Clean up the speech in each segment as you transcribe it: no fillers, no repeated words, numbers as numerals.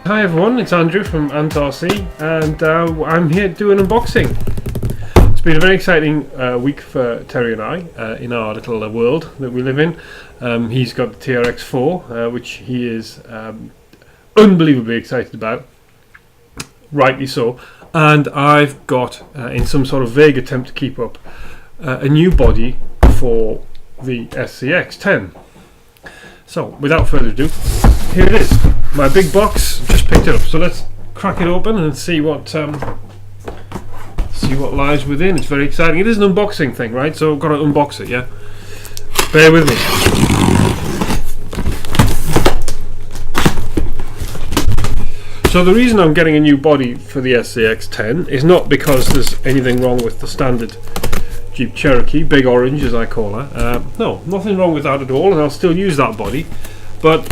Hi everyone, it's Andrew from AntRC, and I'm here to do an unboxing. It's been a very exciting week for Terry and I in our little world that we live in. He's got the TRX4, which he is unbelievably excited about, rightly so, and I've got, in some sort of vague attempt to keep up, a new body for the SCX10. So, without further ado, here it is. My big box, just picked it up. So let's crack it open and see what lies within. It's very exciting. It is an unboxing thing, right? So I've got to unbox it, yeah? Bear with me. So the reason I'm getting a new body for the SCX10 is not because there's anything wrong with the standard Jeep Cherokee, Big Orange as I call her. No, nothing wrong with that at all, and I'll still use that body. But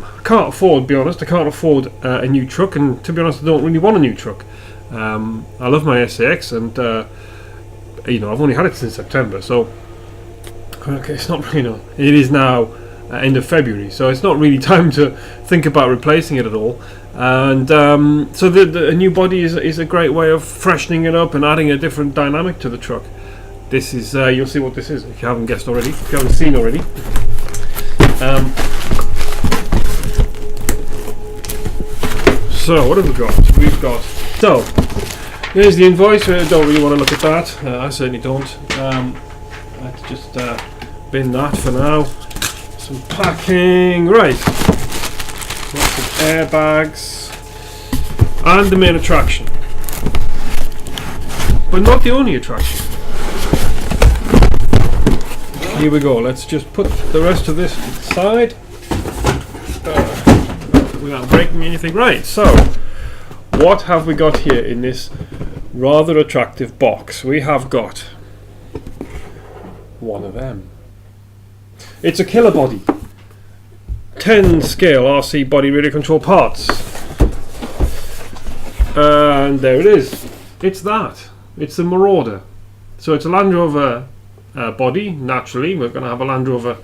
I can't afford, to be honest, I can't afford a new truck, and to be honest I don't really want a new truck. I love my SCX, and you know, I've only had it since September, so okay, it's not, you know, it is now end of February, so it's not really time to think about replacing it at all. And so a new body is a great way of freshening it up and adding a different dynamic to the truck. This is, you'll see what this is if you haven't guessed already, if you haven't seen already. So what have we got? So here's the invoice. I don't really want to look at that. I certainly don't. Let's just bin that for now. Some packing, right? Lots of airbags and the main attraction, but not the only attraction. Here we go. Let's just put the rest of this to the side. Without breaking anything. Right, so what have we got here in this rather attractive box? We have got one of them. It's a Killerbody 10 scale RC body radio control parts, and there it is. It's that. It's the Marauder. So it's a Land Rover body. Naturally, we're going to have a Land Rover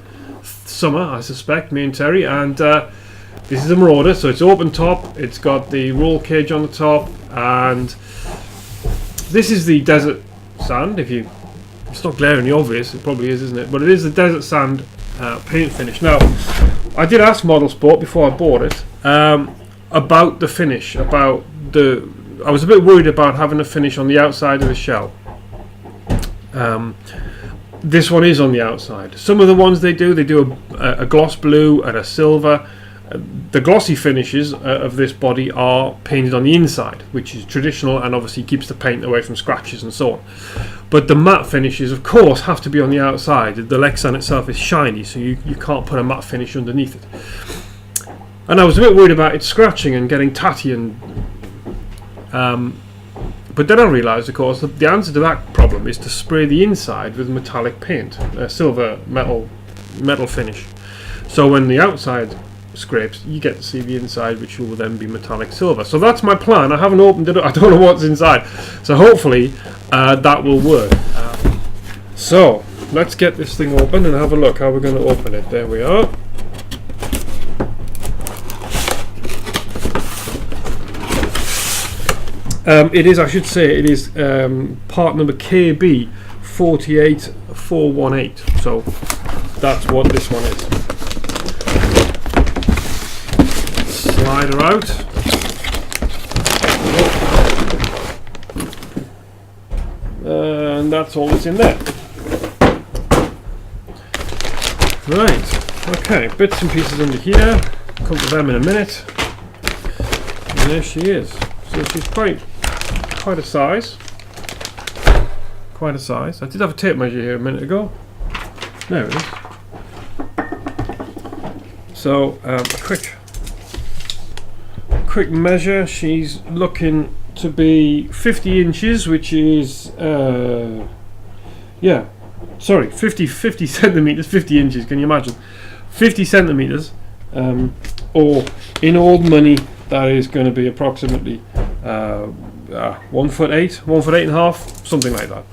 summer, I suspect, me and Terry, and this is a Marauder, so it's open top, it's got the roll cage on the top, and this is the desert sand. It's not glaringly obvious, it probably is, isn't it? But it is the desert sand paint finish. Now, I did ask Model Sport before I bought it about the finish, I was a bit worried about having a finish on the outside of the shell. This one is on the outside. Some of the ones they do a gloss blue and a silver. The glossy finishes of this body are painted on the inside, which is traditional and obviously keeps the paint away from scratches and so on. But the matte finishes, of course, have to be on the outside. The Lexan itself is shiny, so you can't put a matte finish underneath it. And I was a bit worried about it scratching and getting tatty, and but then I realised, of course, that the answer to that problem is to spray the inside with metallic paint, a silver metal finish. So when the outside scrapes, you get to see the inside, which will then be metallic silver. So that's my plan. I haven't opened it up. I don't know what's inside, so hopefully that will work. So let's get this thing open and have a look how we're going to open it. There we are. It is, I should say, it is part number KB 48418. So that's what this one is. Slide her out. And that's all that's in there. Right, okay, bits and pieces under here. Come to them in a minute. And there she is. So she's quite a size. Quite a size. I did have a tape measure here a minute ago. There it is. So a quick measure. She's looking to be 50 inches, which is 50 centimeters. 50 inches. Can you imagine? 50 centimeters, or in old money, that is going to be approximately 1'8", 1'8.5", something like that.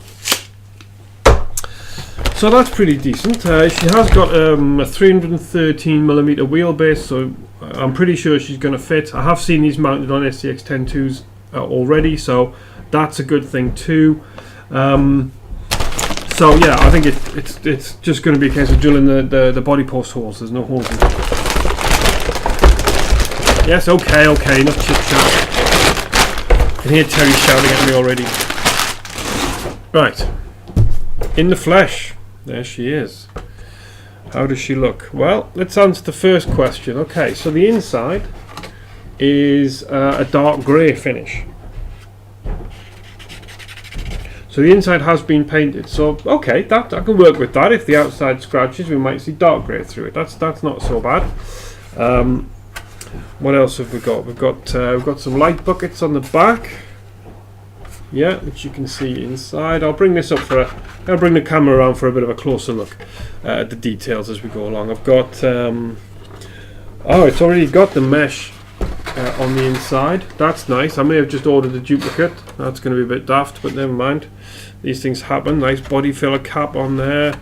So that's pretty decent. She has got a 313mm wheelbase, so I'm pretty sure she's going to fit. I have seen these mounted on SCX 10.2s already, so that's a good thing too. So yeah, I think it's just going to be a case of drilling the body post holes. There's no holes in it. Yes, okay, enough chit chat. I can hear Terry shouting at me already. Right, in the flesh. There she is. How does she look? Well, let's answer the first question. Okay, so the inside is a dark grey finish. So the inside has been painted. So okay, that I can work with that. If the outside scratches, we might see dark grey through it. That's not so bad. What else have we got? We've got some light buckets on the back. Yeah, which you can see inside. I'll bring this up I'll bring the camera around for a bit of a closer look at the details as we go along. I've got oh, it's already got the mesh on the inside. That's nice. I may have just ordered a duplicate. That's going to be a bit daft, but never mind. These things happen. Nice body filler cap on there.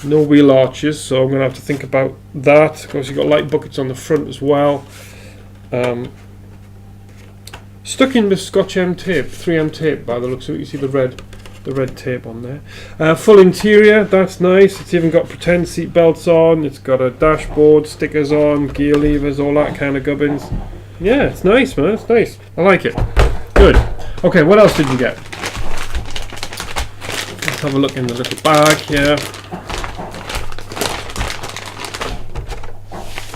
No wheel arches, so I'm going to have to think about that. Of course, you've got light buckets on the front as well. Stuck in with Scotch M tape, 3M tape by the looks of it. You see the red tape on there. Full interior, that's nice. It's even got pretend seat belts on. It's got a dashboard, stickers on, gear levers, all that kind of gubbins. Yeah, it's nice, man. It's nice. I like it. Good. Okay, what else did you get? Let's have a look in the little bag here.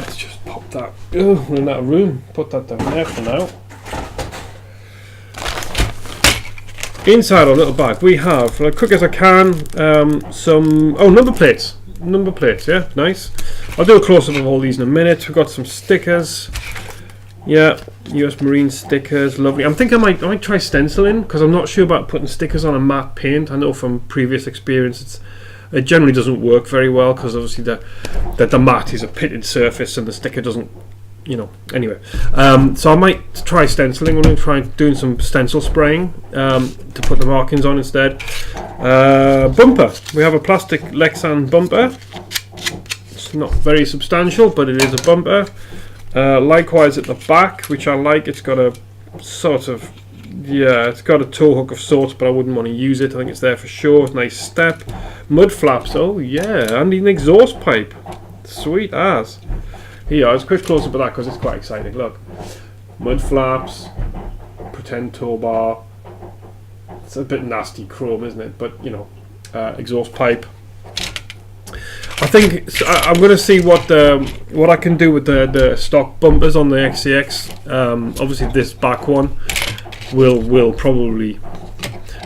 Let's just pop that. Oh, we're in out of room. Put that down there for now. Inside our little bag we have, as quick as I can, some number plates. Number plates, yeah, nice. I'll do a close-up of all these in a minute. We've got some stickers. Yeah, US Marine stickers, lovely. I'm thinking I might try stenciling, because I'm not sure about putting stickers on a matte paint. I know from previous experience it generally doesn't work very well, because obviously the matte is a pitted surface and the sticker doesn't, you know, anyway. So I might try stenciling. I'm going to try doing some stencil spraying to put the markings on instead. Bumper. We have a plastic Lexan bumper. It's not very substantial, but it is a bumper. Likewise at the back, which I like. It's got a sort of, yeah, it's got a tow hook of sorts, but I wouldn't want to use it. I think it's there for sure. Nice step. Mud flaps. Oh yeah, and an exhaust pipe. Sweet as. Here, let's quick close up of that because it's quite exciting. Look, mud flaps, pretend tow bar. It's a bit nasty chrome, isn't it? But you know, exhaust pipe. I think I'm going to see what I can do with the stock bumpers on the XCX. Obviously, this back one will probably,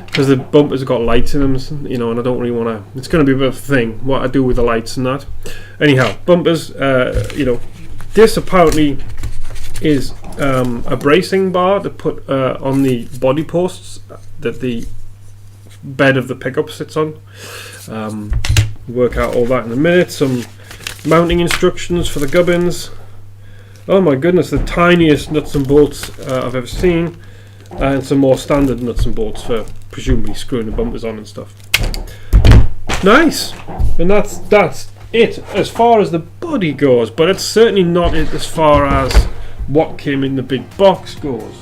because the bumpers have got lights in them, you know, and I don't really want to. It's going to be a bit of a thing what I do with the lights and that. Anyhow, bumpers. You know, this apparently is a bracing bar to put on the body posts that the bed of the pickup sits on. Work out all that in a minute. Some mounting instructions for the gubbins. Oh my goodness, the tiniest nuts and bolts I've ever seen, and some more standard nuts and bolts for presumably screwing the bumpers on and stuff. Nice, and that's it as far as the body goes, but it's certainly not it as far as what came in the big box goes.